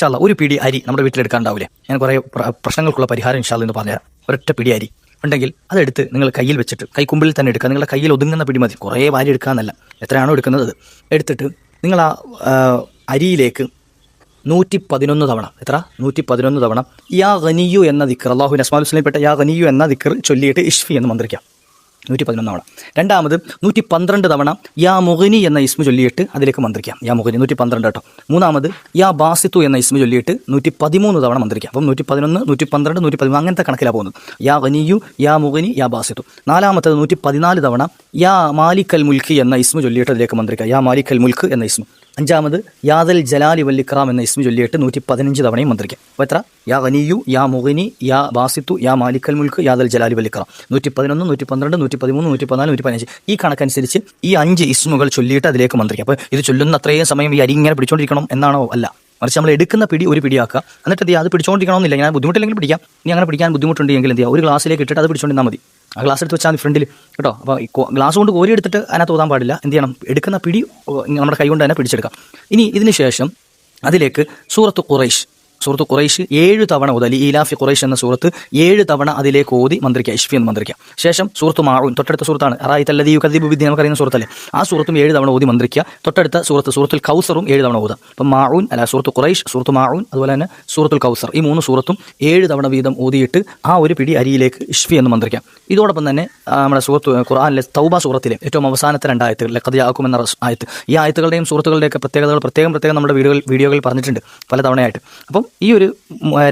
ഇൻഷാ അല്ലാഹ് ഒരു പിടി അരി നമ്മുടെ വീട്ടിലെടുക്കാണ്ടാവില്ലേ? ഞാൻ കുറേ പ്രശ്നങ്ങൾക്കുള്ള പരിഹാരം ഇൻഷാ അല്ലാഹ് എന്ന് പറഞ്ഞുതരാം. ഒരൊറ്റ പിടി അരി ഉണ്ടെങ്കിൽ അതെടുത്ത് നിങ്ങൾ കയ്യിൽ വെച്ചിട്ട് കൈക്കുമ്പിൽ തന്നെ എടുക്കുക. നിങ്ങളുടെ കയ്യിൽ ഒതുങ്ങുന്ന പിടി മതി, കുറേ വാരി എടുക്കാമെന്നല്ല, എത്രയാണോ എടുക്കുന്നത് അത് എടുത്തിട്ട് നിങ്ങൾ ആ അരിയിലേക്ക് 111 തവണ, എത്ര? 111 തവണ യാ ഗനിയു എന്ന ദിക്ർ, അല്ലാഹുവിൻ്റെ അസ്മാഉൽ ഹുസ്നയിൽപ്പെട്ട യാ ഗനിയു എന്ന ദിക്ർ ചൊല്ലിയിട്ട് ഇഷ്ഫി എന്ന് മന്ത്രിക്കാം 111 തവണ. രണ്ടാമത് 112 തവണ യാ മുഗ്നി എന്ന ഇസ്മു ചൊല്ലിയിട്ട് അതിലേക്ക് മന്ത്രിക്കാം, യാ മുഗ്നി 112 കേട്ടോ. മൂന്നാമത് യാ ബാസിത്തു എന്ന ഇസ്മു ചൊല്ലിയിട്ട് 113 തവണ മന്ത്രിക്കാം. അപ്പം 111, 112, 113 അങ്ങനത്തെ കണക്കിലാണ് പോകുന്നത്. യാ ഗനിയു, യാ മുഗ്നി, യാ ബാസിത്തു. നാലാമത്തത് 114 തവണ യാ മാലിക്കൽ മുൽക്ക് എന്ന ഇസ്മു ചൊല്ലിയിട്ട് അതിലേക്ക് മന്ത്രിക്കാം, യാ മാലിക്കൽ മുൽക്ക് എന്ന ഇസ്മു. അഞ്ചാമത് യാദൽ ജലാലി വല്ലിക്രാം എന്ന ഇസ്മു ചൊല്ലിയിട്ട് 115 തവണയും മന്ത്രിക്കാം. അപ്പോൾ എത്ര? യാ ഗനിയു, യാ മുഗ്നി, യാ ബാസിത്തു, യാ മാലിക്കൽ മുൽക്ക്, യാദൽ ജലാലി വല്ലിക്രാം. 111, 112, 113, 114, 115 ഈ കണക്കനുസരിച്ച് ഈ 5 ഇസ്മുകൾ ചൊല്ലിയിട്ട് അതിലേക്ക് മന്ത്രിക്കാം. അപ്പോൾ ഇത് ചൊല്ലുന്ന അത്രയും സമയം ഈ അരി ഇങ്ങനെ പിടിച്ചോണ്ടിരിക്കണം എന്നാണോ? അല്ല, മറിച്ച് നമ്മൾ എടുക്കുന്ന പിടി ഒരു പിടിയാക്കുക. എന്നിട്ട് അത് പിടിച്ചോണ്ടിരിക്കണമെന്നില്ല. ഞാൻ ബുദ്ധിമുട്ടില്ലെങ്കിൽ പിടിക്കാം. ഇനി അങ്ങനെ പിടിക്കാൻ ബുദ്ധിമുട്ടുണ്ടെങ്കിൽ എന്ത് ചെയ്യുക? ഒരു ഗ്ലാസ്സിലേക്ക് ഇട്ടിട്ട് അത് പിടിച്ചോണ്ടിരുന്നാൽ മതി. ആ ഗ്ലാസ് എടുത്ത് വെച്ചാൽ ഫ്രണ്ടിൽ കേട്ടോ. അപ്പോൾ ഗ്ലാസ് കൊണ്ട് കോരി എടുത്തിട്ട് അതിനകത്ത് ഓതാൻ പാടില്ല. എന്ത് ചെയ്യണം? എടുക്കുന്ന പിടി നമ്മുടെ കൈ കൊണ്ട് തന്നെ പിടിച്ചെടുക്കാം. ഇനി ഇതിന് ശേഷം അതിലേക്ക് സൂറത്ത് ഖുറൈശ് 7 തവണ ഓതി. ഈലാഫി ഖുറൈശ് എന്ന സൂറത്ത് 7 തവണ അതിലേക്ക് ഓതി മന്ത്രിക്കുക, ഇഷ്ഫി എന്ന് മന്ത്രിക്കുക. ശേഷം സൂറത്ത് മാഊൻ, തൊട്ടടുത്ത സൂറത്താണ്, അറായിത്തല്ലദീ യുകദ്ദിബു ബിദ്ദീൻ നമുക്കറിയുന്ന സൂറത്തല്ലേ, ആ സൂറത്തും 7 തവണ ഓതി മന്ത്രിക്കുക. തൊട്ടടുത്ത സൂറത്തുൽ കൗസറും 7 തവണ ഓതാം. അപ്പം മാഊൻ സൂറത്ത് ഖുറൈശ്, സൂറത്ത് മാഊൻ, അതുപോലെ തന്നെ സൂറത്തുൽ കൗസർ, ഈ 3 സൂറത്തും 7 തവണ വീതം ഓതിയിട്ട് ആ ഒരു പിടി അരിയിലേക്ക് ഇഷ്ഫി എന്ന് മന്ത്രിക്കാം. ഇതോടൊപ്പം തന്നെ നമ്മുടെ ഖുർആനിലെ തൗബ സൂറത്തിലെ ഏറ്റവും അവസാനത്തെ 2 ആയത്തുകൾ, ലഖദ് ജാഅക്കും എന്ന ആയത്ത്, ഈ ആയത്തുകളുടെയും സൂറത്തുകളുടെയൊക്കെ പ്രത്യേകതകൾ പ്രത്യേകം നമ്മുടെ വീഡിയോകളിൽ പറഞ്ഞിട്ടുണ്ട് പല തവണയായിട്ട്. അപ്പം ഈ ഒരു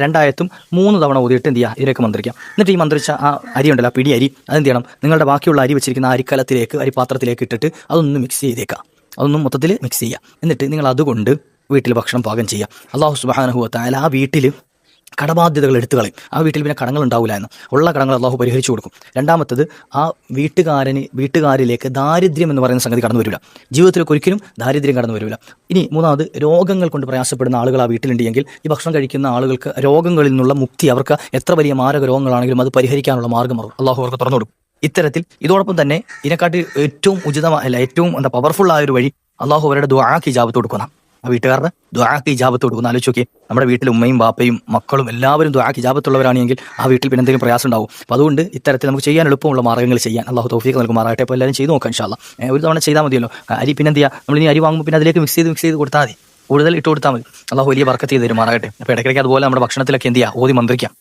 2 ആയത്തും 3 തവണ ഓതിയിട്ട് എന്ത് ചെയ്യുക? ഇതിലേക്ക് മന്ത്രിക്കാം. എന്നിട്ട് ഈ മന്ത്രിച്ച ആ അരി ഉണ്ടല്ലോ, ആ പിടി അരി, അതെന്ത് ചെയ്യണം? നിങ്ങളുടെ ബാക്കിയുള്ള അരി വെച്ചിരിക്കുന്ന അരിക്കലത്തിലേക്ക്, അരിപാത്രത്തിലേക്ക് ഇട്ടിട്ട് അതൊന്ന് മിക്സ് ചെയ്തേക്കാം. അതൊന്നും മൊത്തത്തിൽ മിക്സ് ചെയ്യുക. എന്നിട്ട് നിങ്ങൾ അതുകൊണ്ട് വീട്ടിൽ ഭക്ഷണം പാകം ചെയ്യുക. അല്ലാഹു സുബ്ഹാനഹു വ തആല ആ വീട്ടിൽ കടബാധ്യതകൾ എടുത്തു കളയും. ആ വീട്ടിൽ പിന്നെ കടങ്ങൾ ഉണ്ടാവില്ല എന്ന്, ഉള്ള കടങ്ങൾ അല്ലാഹു പരിഹരിച്ചു കൊടുക്കും. രണ്ടാമത്തത്, ആ വീട്ടുകാരിലേക്ക് ദാരിദ്ര്യം എന്ന് പറയുന്ന സംഗതി കടന്നു വരില്ല. ജീവിതത്തിലേക്ക് ഒരിക്കലും ദാരിദ്ര്യം കടന്നു വരില്ല. ഇനി മൂന്നാമത്, രോഗങ്ങൾ കൊണ്ട് പ്രയാസപ്പെടുന്ന ആളുകൾ ആ വീട്ടിലുണ്ടെങ്കിൽ ഈ ഭക്ഷണം കഴിക്കുന്ന ആളുകൾക്ക് രോഗങ്ങളിൽ നിന്നുള്ള മുക്തി, അവർക്ക് എത്ര വലിയ മാരക രോഗങ്ങളാണെങ്കിലും അത് പരിഹരിക്കാനുള്ള മാർഗ്ഗം അല്ലാഹു അവർക്ക് തുറന്നു കൊടുക്കും. ഇത്തരത്തിൽ ഇതോടൊപ്പം തന്നെ ഇതിനെക്കാട്ടി ഏറ്റവും ഏറ്റവും പവർഫുൾ ആയ ഒരു വഴി, അല്ലാഹു അവരുടെ ദുആക്ക് ഇജാബത്ത് കൊടുക്കുന്ന, ആ വീട്ടുകാരുടെ ദുആക്ക് ഇജാബത്ത് കൊടുക്കുന്ന. ആലോചിച്ച് നോക്കി, നമ്മുടെ വീട്ടിൽ ഉമ്മയും ബാപ്പയും മക്കളും എല്ലാവരും ദുആക്ക് ഇജാബത്തുള്ളവരാണെങ്കിൽ ആ വീട്ടിൽ പിന്നെ എന്തെങ്കിലും പ്രയാസം ഉണ്ടാവും. അപ്പോൾ അതുകൊണ്ട് ഇത്തരത്തിൽ നമുക്ക് ചെയ്യാൻ എളുപ്പമുള്ള മാർഗ്ഗങ്ങൾ ചെയ്യാൻ അല്ലാഹു തൗഫീഖ് നൽകുമാറാകട്ടെ. അപ്പോൾ എല്ലാവരും ചെയ്ത് നോക്കാം ഇൻഷാ അല്ലാഹ്. ഒരു തവണ ചെയ്താൽ മതിയല്ലോ. അരി പിന്നെ എന്ത് ചെയ്യുക? നമ്മളിനി അരി വാങ്ങുമ്പോൾ പിന്നെ അതിലേക്ക് മിക്സ് ചെയ്ത് കൊടുത്താൽ മതി, കൂടുതൽ ഇട്ട് കൊടുത്താൽ മതി. അല്ലാഹു വലിയ ബർക്കത്ത് ചെയ്ത് തരുമാറാകട്ടെ. അപ്പോൾ ഇടയ്ക്കിടയ്ക്ക് അതുപോലെ നമ്മുടെ ഭക്ഷണത്തിലൊക്കെ എന്ത് ചെയ്യുക? ഓതി മന്ത്രിക്കാം.